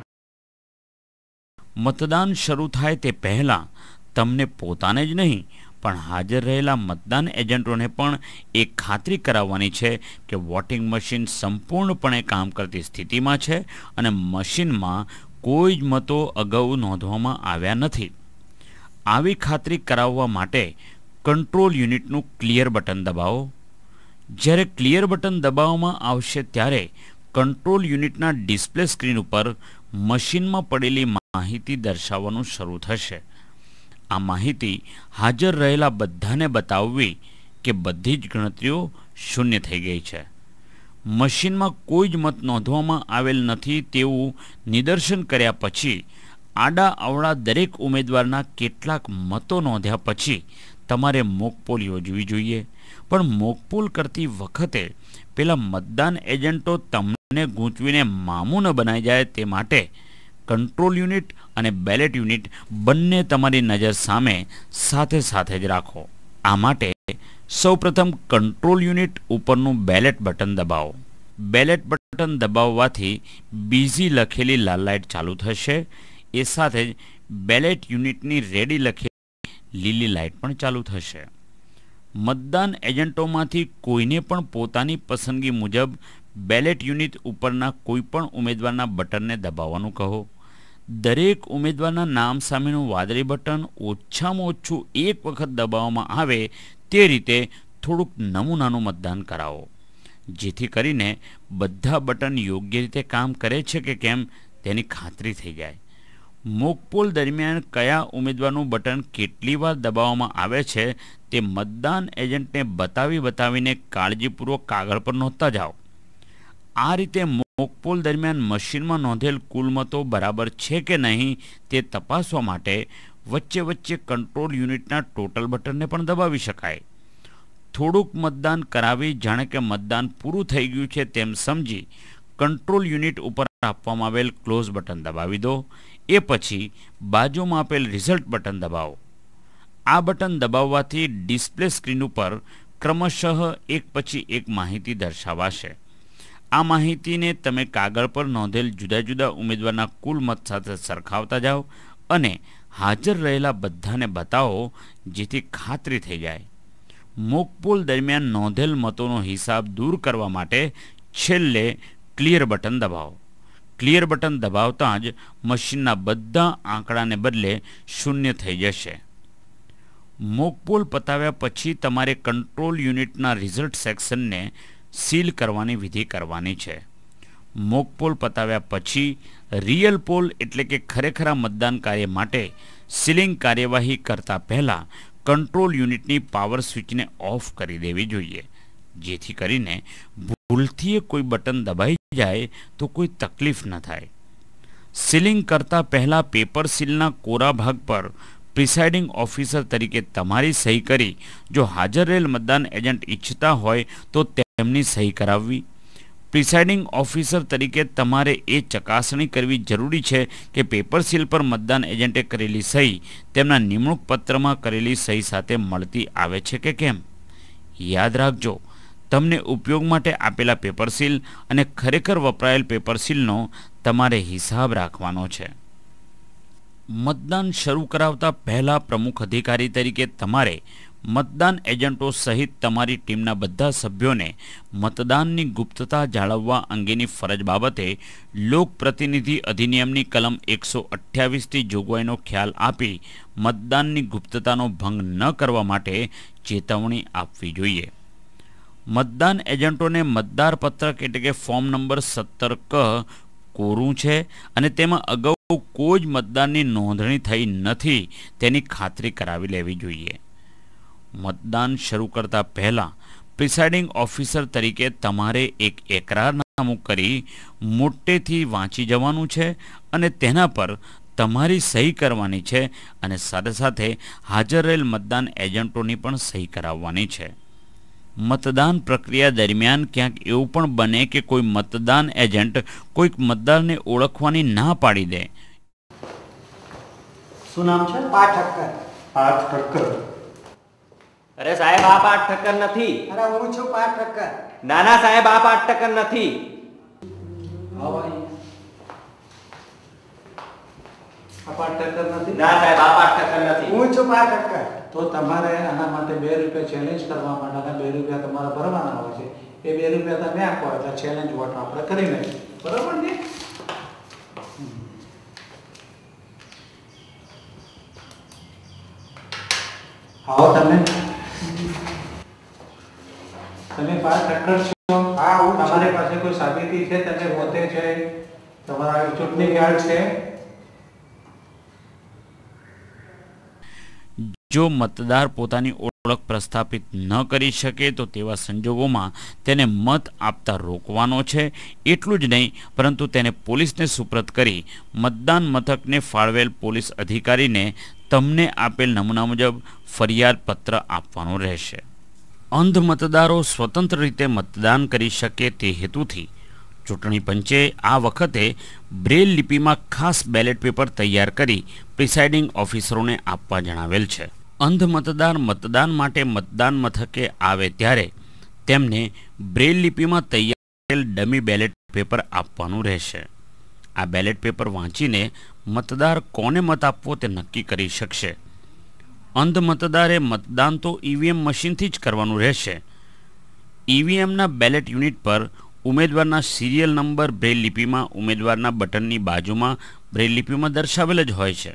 મતદાન શરૂ થાય તે પહેલાં તમને પોતાને જ નહીં પણ હાજર રહેલા મતદાન એજન્ટોને પણ એ ખાતરી કરાવવાની છે કે વોટિંગ મશીન સંપૂર્ણપણે કામ કરતી સ્થિતિમાં છે અને મશીનમાં કોઈ જ મતો અગાઉ નોંધવામાં આવ્યા નથી. આવી ખાતરી કરાવવા માટે કંટ્રોલ યુનિટનું ક્લિયર બટન દબાવો. જ્યારે ક્લિયર બટન દબાવવામાં આવશે ત્યારે કંટ્રોલ યુનિટના ડિસ્પ્લે સ્ક્રીન ઉપર મશીનમાં પડેલી માહિતી દર્શાવવાનું શરૂ થશે. આ માહિતી હાજર રહેલા બધાને બતાવવી કે બધી જ ગણતરીઓ શૂન્ય થઈ ગઈ છે. મશીનમાં કોઈ જ મત નોંધવામાં આવેલ નથી તેવું નિદર્શન કર્યા પછી આડા અવળા દરેક ઉમેદવારના કેટલાક મતો નોંધ્યા પછી તમારે મોકપોલ યોજવી જોઈએ. પણ મોકપોલ કરતી વખતે પેલા મતદાન એજન્ટો તમને ગૂંચવીને મામું ન બનાવી જાય તે માટે કંટ્રોલ યુનિટ અને બેલેટ યુનિટ બંને તમારી નજર સામે સાથે સાથે જ રાખો. આ માટે સૌપ્રથમ કંટ્રોલ યુનિટ ઉપરનું બેલેટ બટન દબાવો. બેલેટ બટન દબાવવાથી બીઝી લખેલી લાલ લાઇટ ચાલુ થશે. એ સાથે જ બેલેટ યુનિટની રેડી લખેલી લીલી લાઇટ પણ ચાલુ થશે. મતદાન એજન્ટોમાંથી કોઈને પણ પોતાની પસંદગી મુજબ બેલેટ યુનિટ ઉપરના કોઈપણ ઉમેદવારના બટનને દબાવવાનું કહો. દરેક ઉમેદવારના નામ સામેનું વાદળી બટન ઓછામાં ઓછું એક વખત દબાવવામાં આવે તે રીતે થોડુંક નમૂનાનું મતદાન કરાવો, જેથી કરીને બધા બટન યોગ્ય રીતે કામ કરે છે કે કેમ તેની ખાતરી થઈ જાય. મોકપોલ દરમિયાન કયા ઉમેદવારનું બટન કેટલી વાર દબાવવામાં આવે છે તે મતદાન એજન્ટને બતાવીને કાળજીપૂર્વક કાગળ પર નોંધતા જાઓ. આ રીતે મોકપોલ દરમિયાન મશીનમાં નોંધેલ કુલ મતો બરાબર છે કે નહીં તે તપાસવા માટે વચ્ચે વચ્ચે કંટ્રોલ યુનિટના ટોટલ બટનને પણ દબાવી શકાય. થોડુંક મતદાન કરાવી જાણે કે મતદાન પૂરું થઈ ગયું છે તેમ સમજી કંટ્રોલ યુનિટ ઉપર આપવામાં આવેલ ક્લોઝ બટન દબાવી દો. એ પછી બાજુમાં આપેલ રિઝલ્ટ બટન દબાવો. આ બટન દબાવવાથી ડિસ્પ્લે સ્ક્રીન ઉપર ક્રમશઃ એક પછી એક માહિતી દર્શાવાશે. આ માહિતીને તમે કાગળ પર નોંધેલ જુદા જુદા ઉમેદવારના કુલ મત સાથે સરખાવતા જાઓ અને હાજર રહેલા બધાને બતાવો, જેથી ખાતરી થઈ જાય. મોકપોલ દરમિયાન નોંધેલ મતોનો હિસાબ દૂર કરવા માટે છેલ્લે ક્લિયર બટન દબાવો. ક્લિયર બટન દબાવતાં જ મશીનના બધા આંકડાને બદલે શૂન્ય થઈ જશે. મોકપોલ પતાવ્યા પછી તમારે કંટ્રોલ યુનિટના રિઝલ્ટ સેક્શનને સીલ કરવાની વિધિ કરવાની છે. મોકપોલ પતાવ્યા પછી રિયલ પોલ એટલે કે ખરેખરા મતદાન કાર્ય માટે સીલિંગ કાર્યવાહી કરતા પહેલાં કંટ્રોલ યુનિટની પાવર સ્વિચને ઓફ કરી દેવી જોઈએ, જેથી કરીને ભૂલથી કોઈ બટન દબાઈ જાય તો કોઈ તકલીફ ન થાય. સીલિંગ કરતા પહેલાં પેપર સીલના કોરા ભાગ પર પ્રિસાઇડિંગ ઓફિસર તરીકે તમારી સહી કરી જો હાજર રહેલ મતદાન એજન્ટ ઈચ્છતા હોય તો તેમની સહી કરાવવી. પ્રિસાઇડિંગ ઓફિસર તરીકે તમારે એ ચકાસણી કરવી જરૂરી છે કે પેપર સીલ પર મતદાન એજન્ટે કરેલી સહી તેમના નિમણૂક પત્રમાં કરેલી સહી સાથે મળતી આવે છે કે કેમ. યાદ રાખજો, તમને ઉપયોગ માટે આપેલા પેપર સીલ અને ખરેખર વપરાયેલ પેપર સીલનો તમારે હિસાબ રાખવાનો છે. મતદાન શરૂ કરાવતા પહેલા પ્રમુખ અધિકારી તરીકે તમારે મતદાન એજન્ટો સહિત તમારી ટીમના બધા સભ્યોને મતદાનની ગુપ્તતા જાળવવા અંગેની ફરજ બાબતે લોકપ્રતિનિધિ અધિનિયમની કલમ 128ની જોગવાઈનો ખ્યાલ આપી મતદાનની ગુપ્તતાનો ભંગ ન કરવા માટે ચેતવણી આપવી જોઈએ. મતદાન એજન્ટોને મતદાર પત્રક એટલે કે ફોર્મ નંબર 17 કોરું છે અને તેમાં અગાઉ કોઈ જ મતદાનની નોંધણી થઈ નથી તેની ખાતરી કરાવી લેવી જોઈએ. મતદાન શરૂ કરતા પહેલાં પ્રિસાઇડિંગ ઓફિસર તરીકે તમારે એક એકરારનામું કરી મોટેથી વાંચી જવાનું છે અને તેના પર તમારી સહી કરવાની છે અને સાથે સાથે હાજર રહેલ મતદાન એજન્ટોની પણ સહી કરાવવાની છે. મતદાન પ્રક્રિયા દરમિયાન ક્યાંક એવું પણ બને કે કોઈ મતદાન એજન્ટ કોઈક મતદારને ઓળખવાની ના પાડી દે. શું નામ છે? પાઠ ઠક્કર. પાઠ ઠક્કર. અરે સાહેબ, આ પાઠ ઠક્કર નથી. અરે હું છું પાઠ ઠક્કર. ના ના સાહેબ, આ પાઠ ઠક્કર નથી. આ પાઠ ઠક્કર નથી? ના સાહેબ, આ પાઠ ઠક્કર નથી. હું છું પાઠ ઠક્કર. તો તમારે આના માટે 2 રૂપિયા ચેલેન્જ કરવા માટે 2 રૂપિયા તમારે ભરવાના હોય છે. એ 2 રૂપિયા તમે આપો એટલે ચેલેન્જ વોટ આપણે કરી લઈએ. બરાબર ને? આવો તમે પાઠ ઠક્કર છો? હા, હું છું. તમારી પાસે કોઈ સાબિતી છે? તમે પોતે છે? તમારા ચૂંટણી કાર્ડ છે? જો મતદાર પોતાની ઓળખ પ્રસ્થાપિત ન કરી શકે તો તેવા સંજોગોમાં તેને મત આપતા રોકવાનો છે. એટલું જ નહીં, પરંતુ તેને પોલીસને સુપ્રત કરી મતદાન મથકને ફાળવેલ પોલીસ અધિકારીને તમને આપેલ નમૂના મુજબ ફરિયાદ પત્ર આપવાનો રહેશે. અંધ મતદારો સ્વતંત્ર રીતે મતદાન કરી શકે તે હેતુથી ચૂંટણી પંચે આ વખતે બ્રેલ લિપિમાં ખાસ બેલેટ પેપર તૈયાર કરી પ્રિસાઇડિંગ ઓફિસરોને આપવા જણાવેલ છે. અંધ મતદાર મતદાન માટે મતદાન મથકે આવે ત્યારે તેમને બ્રેલ લિપિમાં તૈયાર કરેલ ડમી બેલેટ પેપર આપવાનું રહેશે. આ બેલેટ પેપર વાંચીને મતદાર કોને મત આપવો તે નક્કી કરી શકશે. અંધ મતદારે મતદાન તો ઈવીએમ મશીનથી જ કરવાનું રહેશે. ઈવીએમના બેલેટ યુનિટ પર ઉમેદવારના સિરિયલ નંબર બ્રેલ લિપિમાં ઉમેદવારના બટનની બાજુમાં બ્રેલ લિપિમાં દર્શાવેલ જ હોય છે.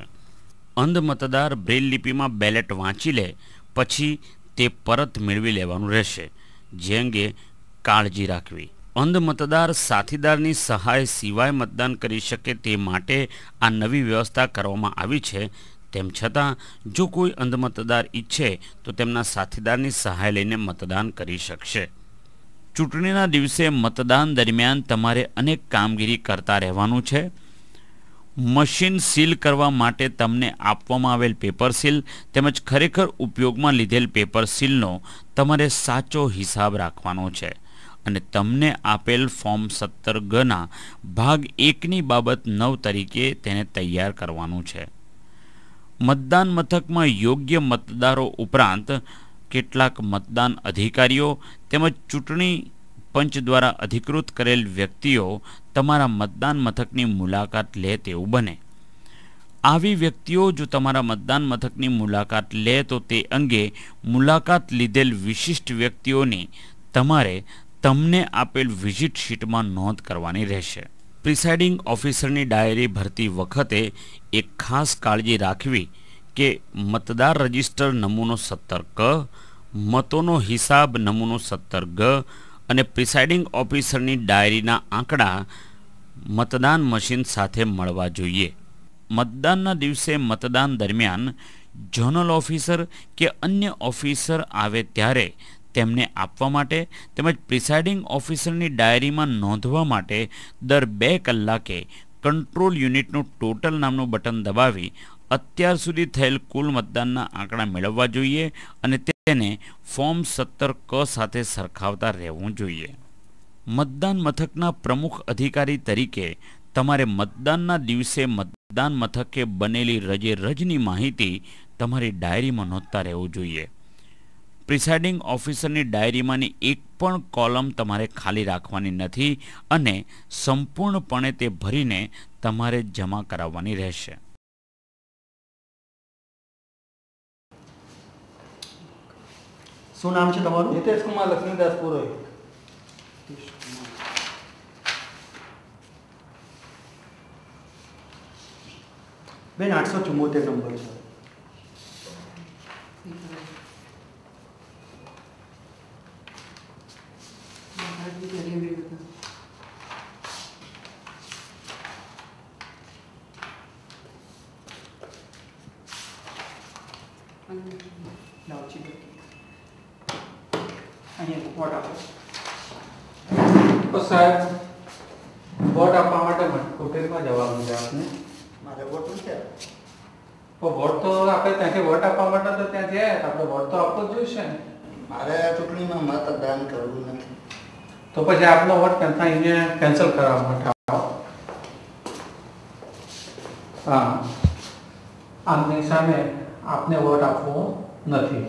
અંધ મતદાર બ્રેલ લિપિમાં બેલેટ વાંચી લે પછી તે પરત મેળવી લેવાનું રહેશે, જે અંગે કાળજી રાખવી. અંધ મતદાર સાથીદારની સહાય સિવાય મતદાન કરી શકે તે માટે આ નવી વ્યવસ્થા કરવામાં આવી છે. તેમ છતાં જો કોઈ અંધ મતદાર ઈચ્છે તો તેમના સાથીદારની સહાય લઈને મતદાન કરી શકશે. ચૂંટણીના દિવસે મતદાન દરમિયાન તમારે અનેક કામગીરી કરતા રહેવાનું છે. મશીન સીલ કરવા માટે તમને આપવામાં આવેલ પેપર સીલ તેમજ ખરેખર ઉપયોગમાં લીધેલ પેપર સીલનો તમારે સાચો હિસાબ રાખવાનો છે અને તમને આપેલ ફોર્મ 17Gના ભાગ 1ની બાબત 9 તરીકે તેને તૈયાર કરવાનું છે. મતદાન મથકમાં યોગ્ય મતદારો ઉપરાંત કેટલાક મતદાન અધિકારીઓ તેમજ ચૂંટણી પંચ દ્વારા અધિકૃત કરેલ વ્યક્તિઓ તમારા મતદાન મથકની મુલાકાત લે તેવું બને. આવી વ્યક્તિઓ જો તમારા મતદાન મથકની મુલાકાત લે તો તે અંગે મુલાકાત લીધેલ વિશિષ્ટ વ્યક્તિઓની તમારે તમને આપેલ વિઝિટ શીટમાં નોંધ કરવાની રહેશે. પ્રિસાઇડિંગ ઓફિસરની ડાયરી ભરતી વખતે એક ખાસ કાળજી રાખવી કે મતદાર રજિસ્ટર નમૂનો 17K, મતોનો હિસાબ નમૂનો 17G અને પ્રિસાઇડિંગ ઓફિસરની ડાયરીના આંકડા મતદાન મશીન સાથે મળવા જોઈએ. મતદાનના દિવસે મતદાન દરમિયાન ઝોનલ ઓફિસર કે અન્ય ઓફિસર આવે ત્યારે તેમને આપવા માટે તેમજ પ્રિસાઇડિંગ ઓફિસરની ડાયરીમાં નોંધવા માટે દર 2 કલાકે કંટ્રોલ યુનિટનું ટોટલ નામનું બટન દબાવી અત્યાર સુધી થયેલ કુલ મતદાનના આંકડા મેળવવા જોઈએ અને તેને ફોર્મ 17K સાથે સરખાવતા રહેવું જોઈએ. મતદાન મથકના પ્રમુખ અધિકારી તરીકે તમારે મતદાનના દિવસે મતદાન મથકે બનેલી રજે રજની માહિતી તમારી ડાયરીમાં નોંધતા રહેવું જોઈએ. પ્રિસાઇડિંગ ઓફિસરની ડાયરીમાંની એક પણ કોલમ તમારે ખાલી રાખવાની નથી અને સંપૂર્ણપણે તે ભરીને તમારે જમા કરાવવાની રહેશે. શું નામ છે તમારું? નીતેશ કુમાર લક્ષ્મીદાસ પુરોહિત. બેન 874 નંબર છે. તો સાહેબ વોટ આપવા માટે હોટેલમાં જવાનું છે આપને? મારે વોટ નથી. તો વોટ તો આપણે ત્યાંથી વોટ આપવા માટે તો ત્યાં જાય આપણે વોટ તો આપવો જ જોઈશે ને. મારે આ ચૂંટણીમાં મતદાન કરવું નથી. તો પછી આપનો વોટ અહીંયા કેન્સલ કરવા માટે આવો. હા, આમની સામે આપને વોટ આપવો નથી.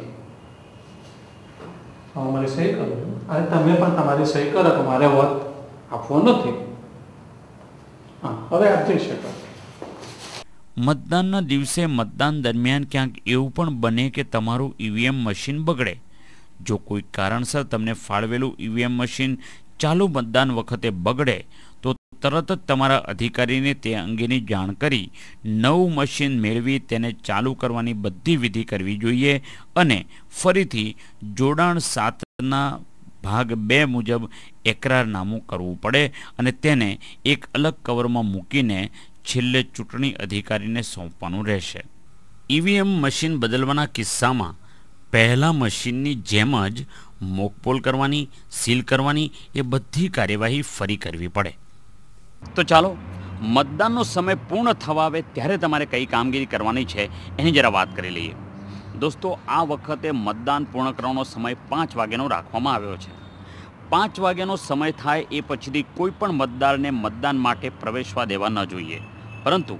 હું મારી સહી કરું છું અને તમે પણ તમારી સહી કરો કે મારે વોટ આપવો નથી. હા, હવે આપ જઈ શકો. મતદાનના દિવસે મતદાન દરમિયાન ક્યાંક એવું પણ બને કે તમારું ઈવીએમ મશીન બગડે. જો કોઈ કારણસર તમને ફાળવેલું ઈવીએમ મશીન ચાલુ મતદાન વખતે બગડે તો તરત જ તમારા અધિકારીને તે અંગેની જાણ કરી નવું મશીન મેળવી તેને ચાલુ કરવાની બધી વિધિ કરવી જોઈએ અને ફરીથી જોડાણ 7ના ભાગ 2 મુજબ એકરારનામું કરવું પડે અને તેને એક અલગ કવરમાં મૂકીને છેલ્લે ચૂંટણી અધિકારીને સોંપવાનું રહેશે. ઈવીએમ મશીન બદલવાના કિસ્સામાં પહેલા મશીનની જેમ જ મોકપોલ કરવાની, સીલ કરવાની એ બધી કાર્યવાહી ફરી કરવી પડે. તો ચાલો મતદાનનો સમય પૂર્ણ થવા આવે ત્યારે તમારે કઈ કામગીરી કરવાની છે એની જરા વાત કરી લઈએ. દોસ્તો, આ વખતે મતદાન પૂર્ણ કરવાનો સમય 5 વાગ્યાનો રાખવામાં આવ્યો છે. 5 વાગ્યાનો સમય થાય એ પછીથી કોઈ પણ મતદારને મતદાન માટે પ્રવેશવા દેવા ન જોઈએ. પરંતુ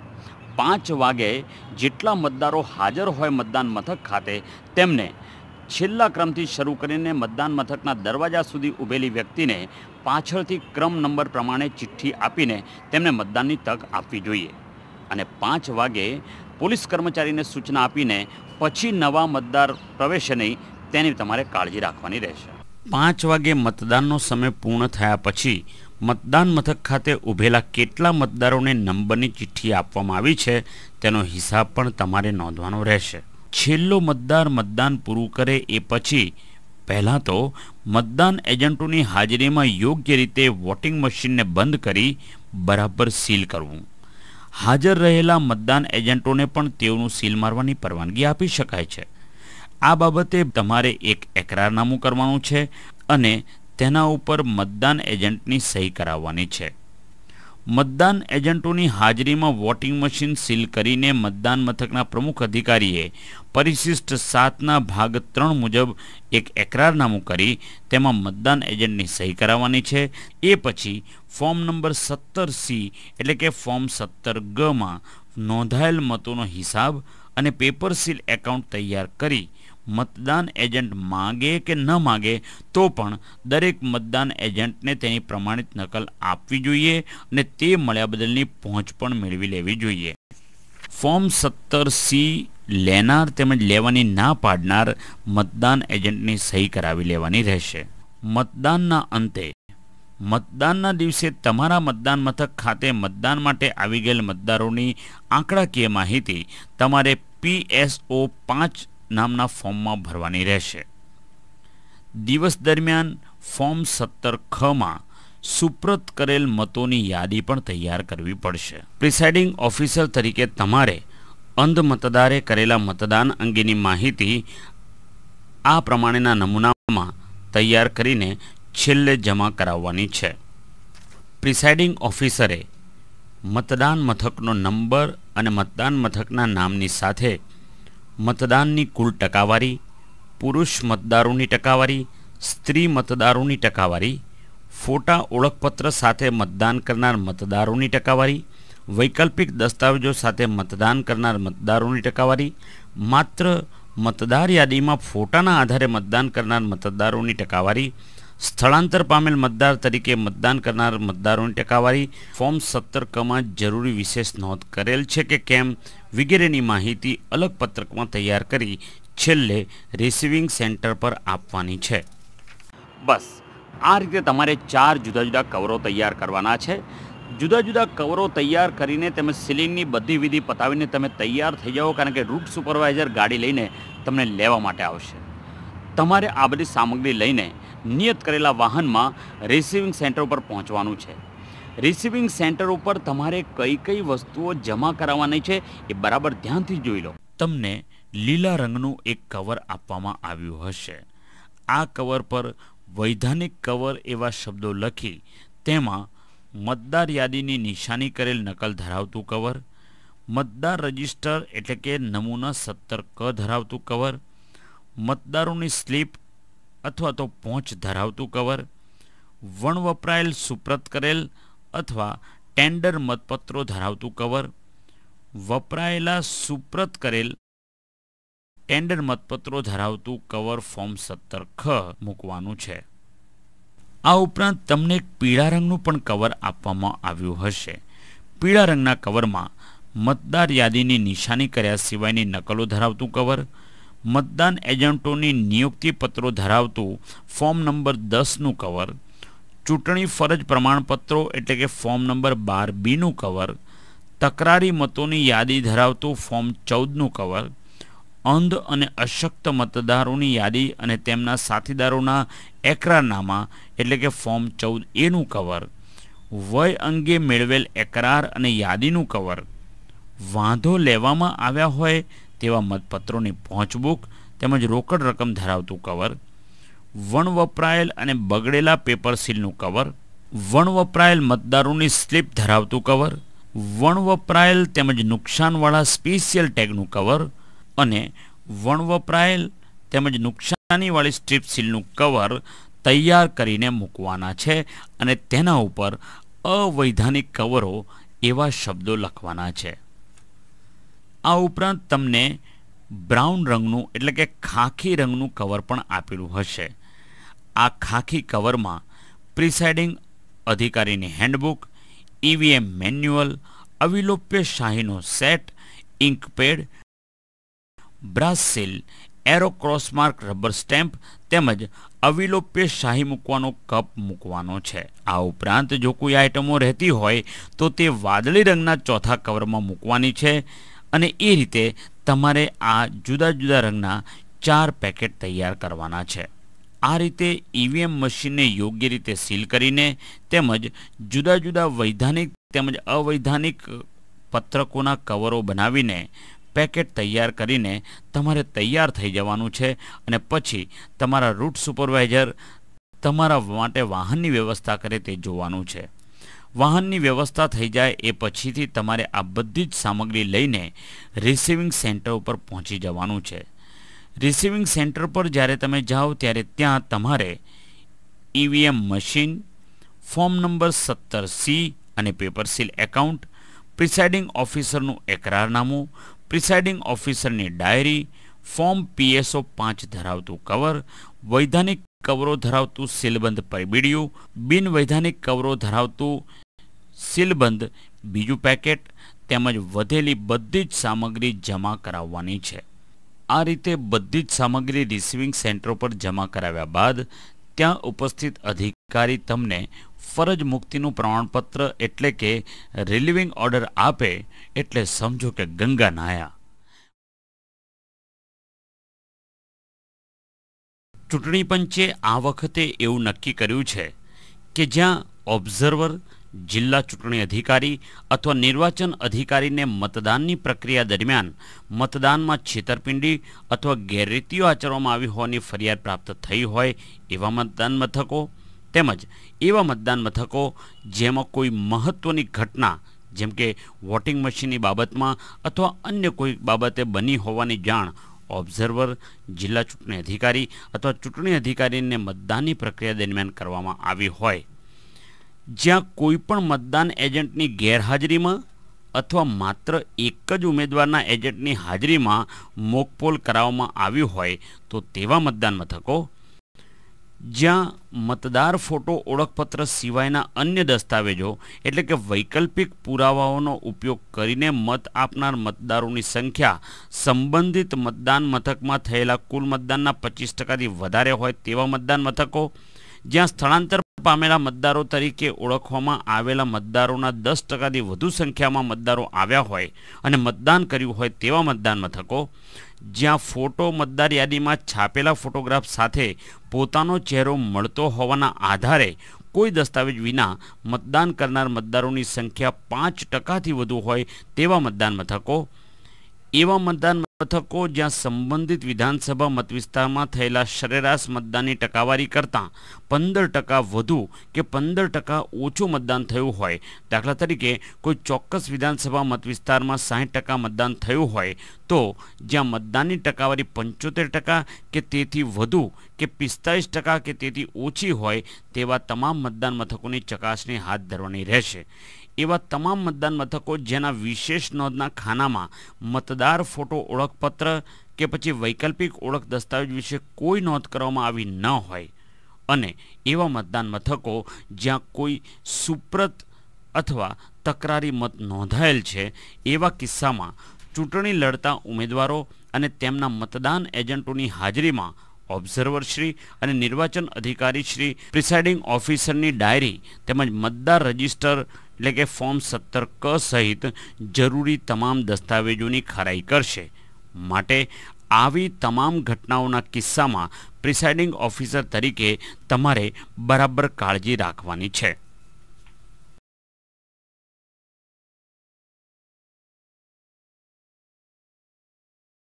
5 વાગે જેટલા મતદારો હાજર હોય મતદાન મથક ખાતે તેમને છેલ્લા ક્રમથી શરૂ કરીને મતદાન મથકના દરવાજા સુધી ઊભેલી વ્યક્તિને પાછળથી ક્રમ નંબર પ્રમાણે ચિઠ્ઠી આપીને તેમને મતદાનની તક આપવી જોઈએ. અને 5 વાગે પોલીસ કર્મચારીને સૂચના આપીને પછી નવા મતદાર પ્રવેશે નહીં તેની તમારે કાળજી રાખવાની રહેશે. 5 વાગે મતદાનનો સમય પૂર્ણ થયા પછી મતદાન મથક ખાતે ઊભેલા કેટલા મતદારોને નંબરની ચિઠ્ઠી આપવામાં આવી છે તેનો હિસાબ પણ તમારે નોંધવાનો રહેશે. છેલ્લો મતદાર મતદાન પૂરું કરે એ પછી પહેલાં તો મતદાન એજન્ટોની હાજરીમાં યોગ્ય રીતે વોટિંગ મશીનને બંધ કરી બરાબર સીલ કરવું. હાજર રહેલા મતદાન એજન્ટોને પણ તેઓનું સીલ મારવાની પરવાનગી આપી શકાય છે. આ બાબતે તમારે એક એકરારનામું કરવાનું છે અને તેના ઉપર મતદાન એજન્ટની સહી કરાવવાની છે. મતદાન એજન્ટોની હાજરીમાં વોટિંગ મશીન સીલ કરીને મતદાન મથકના પ્રમુખ અધિકારીએ પરિશિષ્ટ 7ના ભાગ 3 મુજબ એક એકરારનામું કરી તેમાં મતદાન એજન્ટની સહી કરાવવાની છે. એ પછી ફોર્મ નંબર 17C એટલે કે ફોર્મ 17Gમાં નોંધાયેલ મતોનો હિસાબ અને પેપર સીલ એકાઉન્ટ તૈયાર કરી મતદાન એજન્ટ માગે કે ન માગે તો પણ દરેક મતદાન એજન્ટને તેની પ્રમાણિત નકલ આપવી જોઈએ અને તે મળ્યા બદલની પહોંચ પણ મેળવી લેવી જોઈએ. ફોર્મ 17C લેનાર તેમજ લેવાની ના પાડનાર મતદાન એજન્ટની સહી કરાવી લેવાની રહેશે. મતદાનના અંતે મતદાનના દિવસે તમારા મતદાન મથક ખાતે મતદાન માટે આવી ગયેલ મતદારોની આંકડાકીય માહિતી તમારે PSO5 નામના ફોર્મમાં ભરવાની રહેશે. દિવસ દરમિયાન ફોર્મ 17Khમાં સુપ્રત કરેલ મતોની યાદી પણ તૈયાર કરવી પડશે. પ્રિસાઇડિંગ ઓફિસર તરીકે તમારે અંધ મતદારે કરેલા મતદાન અંગેની માહિતી આ પ્રમાણેના નમૂનામાં તૈયાર કરીને છેલ્લે જમા કરાવવાની છે. પ્રિસાઇડિંગ ઓફિસરે મતદાન મથકનો નંબર અને મતદાન મથકના નામની સાથે મતદાનની કુલ ટકાવારી, પુરુષ મતદારોની ટકાવારી, સ્ત્રી મતદારોની ટકાવારી, ફોટા ઓળખપત્ર સાથે મતદાન કરનાર મતદારોની ટકાવારી, વૈકલ્પિક દસ્તાવેજો સાથે મતદાન કરનાર મતદારોની ટકાવારી, માત્ર મતદાર યાદીમાં ફોટાના આધારે મતદાન કરનાર મતદારોની ટકાવારી, સ્થળાંતર પામેલ મતદાર તરીકે મતદાન કરનાર મતદારોની ટકાવારી, ફોર્મ 17Kમાં જરૂરી વિશેષ નોંધ કરેલ છે કે કેમ વગેરેની માહિતી અલગ પત્રકમાં તૈયાર કરી છેલ્લે રિસીવિંગ સેન્ટર પર આપવાની છે. બસ આ રીતે તમારે 4 જુદા જુદા કવરો તૈયાર કરવાના છે. જુદા જુદા કવરો તૈયાર કરીને તમે સીલિંગની બધી વિધિ પતાવીને તમે તૈયાર થઈ જાઓ, કારણ કે રૂટ સુપરવાઇઝર ગાડી લઈને તમને લેવા માટે આવશે. તમારે આ બધી સામગ્રી લઈને નિયત કરેલા વાહનમાં રિસીવિંગ સેન્ટર ઉપર પહોંચવાનું છે. રિસીવિંગ સેન્ટર ઉપર તમારે કઈ કઈ વસ્તુઓ જમા કરાવવાની છે એ બરાબર ધ્યાનથી જોઈ લો. તમને લીલા રંગનું એક કવર આપવામાં આવ્યું હશે. આ કવર પર વૈધાનિક કવર એવા શબ્દો લખી તેમાં મતદાર યાદીની નિશાની કરેલ નકલ ધરાવતું કવર, મતદાર રજિસ્ટર એટલે કે નમૂના 17K ધરાવતું કવર, મતદારોની સ્લીપ અથવા તો પહોંચ ધરાવતું કવર, વણવપરાયેલ સુપ્રત કરેલ અથવા ટેન્ડર મતપત્રો ધરાવતું કવર, વપરાયેલા સુપ્રત કરેલ ટેન્ડર મતપત્રો ધરાવતું કવર ફોર્મ 17 મૂકવાનું છે. આ ઉપરાંત તમને એક પીળા રંગનું પણ કવર આપવામાં આવ્યું હશે. પીળા રંગના કવરમાં મતદાર યાદીની નિશાની કર્યા સિવાયની નકલો ધરાવતું કવર, મતદાન એજન્ટોની નિયુક્તિ પત્રો ધરાવતું ફોર્મ નંબર 10નું કવર, ચૂંટણી ફરજ પ્રમાણપત્રો એટલે કે ફોર્મ નંબર 12Bનું કવર, તકરારી મતોની યાદી ધરાવતું ફોર્મ 14નું કવર, અંધ અને અશક્ત મતદારોની યાદી અને તેમના સાથીદારોના એકરારનામા એટલે કે ફોર્મ 14A નું કવર, વય અંગે મેળવેલ એકરાર અને યાદીનું કવર, વાંધો લેવામાં આવ્યા હોય તેવા મતપત્રોની પહોંચબુક તેમજ રોકડ રકમ ધરાવતું કવર, વણવપરાયેલ અને બગડેલા પેપર સીલનું કવર, વણવપરાયેલ મતદારોની સ્લીપ ધરાવતું કવર, વણવપરાયેલ તેમજ નુકસાનવાળા સ્પેશિયલ ટેગનું કવર અને વણવપરાયેલ તેમજ નુકસાનીવાળી સ્ટ્રીપ સીલનું કવર તૈયાર કરીને મૂકવાના છે અને તેના ઉપર અવૈધાનિક કવરો એવા શબ્દો લખવાના છે. આ ઉપરાંત તમને બ્રાઉન રંગનું એટલે કે ખાખી રંગનું કવર પણ આપેલું હશે. આ ખાખી કવરમાં પ્રિસાઇડિંગ અધિકારીની હેન્ડબુક, ઈવીએમ મેન્યુઅલ, અવિલોપ્ય શાહીનો set, inkpad, brass seal, arrow cross mark rubber stamp તેમજ અવિલોપ્ય શાહી મૂકવાનો કપ મૂકવાનો છે. આ ઉપરાંત જો કોઈ આઇટમો રહેતી હોય તો તે વાદળી રંગના ચોથા કવરમાં મૂકવાની છે અને એ રીતે તમારે આ જુદા જુદા રંગના 4 પેકેટ તૈયાર કરવાના છે. આ રીતે ઈવીએમ મશીનને યોગ્ય રીતે સીલ કરીને તેમજ જુદા જુદા વૈધાનિક તેમજ અવૈધાનિક પત્રકોના કવરો બનાવીને પેકેટ તૈયાર કરીને તમારે તૈયાર થઈ જવાનું છે અને પછી તમારા રૂટ સુપરવાઇઝર તમારા માટે વાહનની વ્યવસ્થા કરે તે જોવાનું છે. વાહનની વ્યવસ્થા થઈ જાય એ પછીથી તમારે આ બધી જ સામગ્રી લઈને રિસીવિંગ સેન્ટર ઉપર પહોંચી જવાનું છે. રિસીવિંગ સેન્ટર પર જ્યારે તમે જાઓ ત્યારે ત્યાં તમારે EVM machine, form number 17C અને પેપર સીલ એકાઉન્ટ, પ્રિસાઇડિંગ ઓફિસરનું એકરારનામું, પ્રિસાઇડિંગ ઓફિસરની ડાયરી, ફોર્મ PSO 5 ધરાવતું કવર, વૈધાનિક કવરો ધરાવતું સીલબંધ પરબીડિયું, બિનવૈધાનિક કવરો ધરાવતું સીલબંધ બીજું પેકેટ તેમજ વધેલી બધી જ સામગ્રી જમા કરાવવાની છે. આ રીતે બધી જ સામગ્રી રિસીવિંગ સેન્ટર પર જમા કરાવ્યા બાદ ત્યાં ઉપસ્થિત અધિકારી તમને ફરજ મુક્તિનું પ્રમાણપત્ર એટલે કે રિલીવિંગ ઓર્ડર આપે એટલે સમજો કે ગંગા નાયા. ચૂંટણી પંચે આ વખતે એવું નક્કી કર્યું છે કે જ્યાં ઓબ્ઝર્વર, જિલ્લા ચૂંટણી અધિકારી અથવા નિર્વાચન અધિકારીને મતદાનની પ્રક્રિયા દરમિયાન મતદાનમાં છેતરપિંડી અથવા ગેરરીતિઓ આચરવામાં આવી હોવાની ફરિયાદ પ્રાપ્ત થઈ હોય એવા મતદાન મથકો તેમજ એવા મતદાન મથકો જેમાં કોઈ મહત્વની ઘટના જેમ કે વોટિંગ મશીનની બાબતમાં અથવા અન્ય કોઈ બાબતે બની હોવાની જાણ ઓબ્ઝર્વર, જિલ્લા ચૂંટણી અધિકારી અથવા ચૂંટણી અધિકારીને મતદાનની પ્રક્રિયા દરમિયાન કરવામાં આવી હોય, જ્યાં કોઈ પણ મતદાન એજન્ટની ગેરહાજરીમાં અથવા માત્ર એક જ ઉમેદવારના એજન્ટની હાજરીમાં મોકપોલ કરાવવામાં આવ્યું હોય તો તેવા મતદાન મથકો, જ્યાં મતદાર ફોટો ઓળખપત્ર સિવાયના અન્ય દસ્તાવેજો એટલે કે વૈકલ્પિક પુરાવાઓનો ઉપયોગ કરીને મત આપનાર મતદારોની સંખ્યા સંબંધિત મતદાન મથકમાં થયેલા કુલ મતદાનના 25%થી વધારે હોય તેવા મતદાન મથકો, જ્યાં સ્થળાંતર પામેલા મતદારો તરીકે ઓળખવામાં આવેલા મતદારોના 10%થી વધુ સંખ્યામાં મતદારો આવ્યા હોય અને મતદાન કર્યું હોય તેવા મતદાન મથકો, જ્યાં ફોટો મતદાર યાદીમાં છાપેલા ફોટોગ્રાફ સાથે પોતાનો ચહેરો મળતો હોવાના આધારે કોઈ દસ્તાવેજ વિના મતદાન કરનાર મતદારોની સંખ્યા 5%થી વધુ હોય તેવા મતદાન મથકો, એવા મતદાન મથકો જ્યાં સંબંધિત વિધાનસભા મતવિસ્તારમાં થયેલા સરેરાશ મતદાનની ટકાવારી કરતાં 15% વધુ કે 15% ઓછું મતદાન થયું હોય, દાખલા તરીકે કોઈ ચોક્કસ વિધાનસભા મતવિસ્તારમાં 60% મતદાન થયું હોય તો જ્યાં મતદાનની ટકાવારી 75% કે તેથી વધુ કે 45% કે તેથી ઓછી હોય તેવા તમામ મતદાન મથકોની ચકાસણી હાથ ધરવાની રહેશે. એવા તમામ મતદાન મથકો જેના વિશેષ નોંધના ખાનામાં મતદાર ફોટો ઓળખપત્ર કે પછી વૈકલ્પિક ઓળખ દસ્તાવેજ વિશે કોઈ નોંધ કરવામાં આવી ન હોય અને એવા મતદાન મથકો જ્યાં કોઈ સુપ્રત અથવા તકરારી મત નોંધાયેલ છે એવા કિસ્સામાં ચૂંટણી લડતા ઉમેદવારો અને તેમના મતદાન એજન્ટોની હાજરીમાં ઓબ્ઝર્વરશ્રી અને નિર્વાચન અધિકારીશ્રી પ્રિસાઇડિંગ ઓફિસરની ડાયરી તેમજ મતદાર રજિસ્ટર એટલે કે ફોર્મ 17 સહિત જરૂરી તમામ દસ્તાવેજોની ખરાઈ કરશે. માટે આવી તમામ ઘટનાઓના કિસ્સામાં પ્રિસાઇડિંગ ઓફિસર તરીકે તમારે બરાબર કાળજી રાખવાની છે.